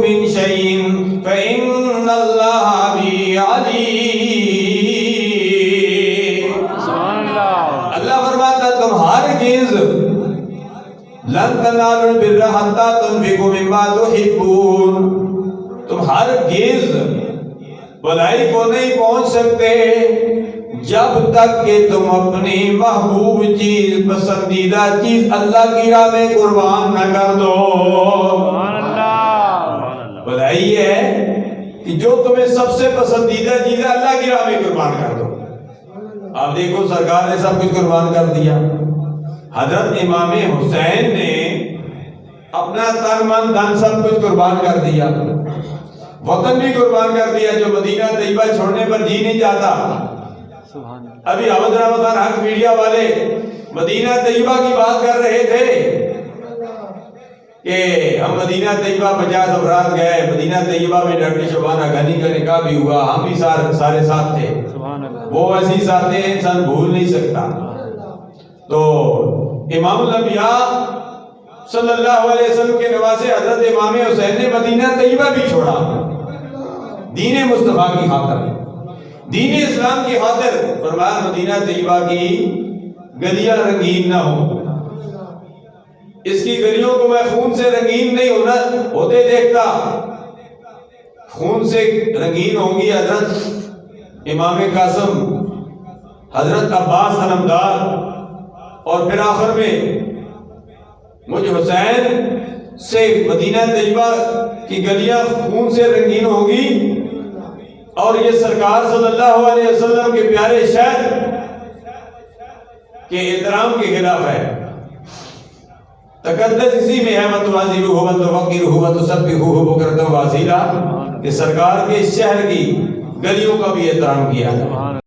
من شيء فإن الله به عليم. اللہ فرماتا تم ہرگز لن تنالوا البر حتى تنفقوا مما تحبون، تم ہرگز بھلائی کو نہیں پہنچ سکتے جب تک کہ تم اپنی محبوب چیز، پسندیدہ چیز اللہ کی راہ میں قربان نہ کر دو. بھلائی ہے کہ جو تمہیں سب سے پسندیدہ چیز ہے اللہ کی راہ میں قربان کر دو. آپ دیکھو سرکار نے سب کچھ قربان کر دیا. حضرت امام حسین نے اپنا تن من دھن سب کچھ قربان کر دیا، وطن بھی قربان کر دیا جو مدینہ طیبہ چھوڑنے پر جی نہیں چاہتا. ابھی احمد رمضان حق میڈیا والے مدینہ طیبہ کی بات کر رہے تھے کہ ہم مدینہ طیبہ 50 افراد گئے، مدینہ طیبہ میں ڈاکٹر شبانہ غنی کا نکاح بھی ہوا، ہم بھی سارے ساتھ تھے. وہ ایسی ساتھیں انسان بھول نہیں سکتا. تو امام الانبیاء صلی اللہ علیہ وسلم کے نواسے حضرت امام حسین نے مدینہ طیبہ بھی چھوڑا دین مصطفیٰ کی خاطر، دین اسلام کی خاطر. فرمایا مدینہ طیبہ کی گلیاں رنگین نہ ہوں، اس کی گلیوں کو میں خون سے رنگین نہیں ہوتے دیکھتا. خون سے رنگین ہوں گی حضرت امام قاسم، حضرت عباس علمدار، اور پھر آخر میں مجھ حسین سے مدینہ طیبہ کی گلیاں خون سے رنگین ہوگی. اور یہ سرکار صلی اللہ علیہ وسلم کے پیارے شہر کے احترام کے خلاف ہے. تقدس اسی میں ہے وتعظیمہ وتوقیرہ وتسبحہ بکرۃ واصیلا، کہ سرکار کے شہر کی گلیوں کا بھی احترام کیا ہے.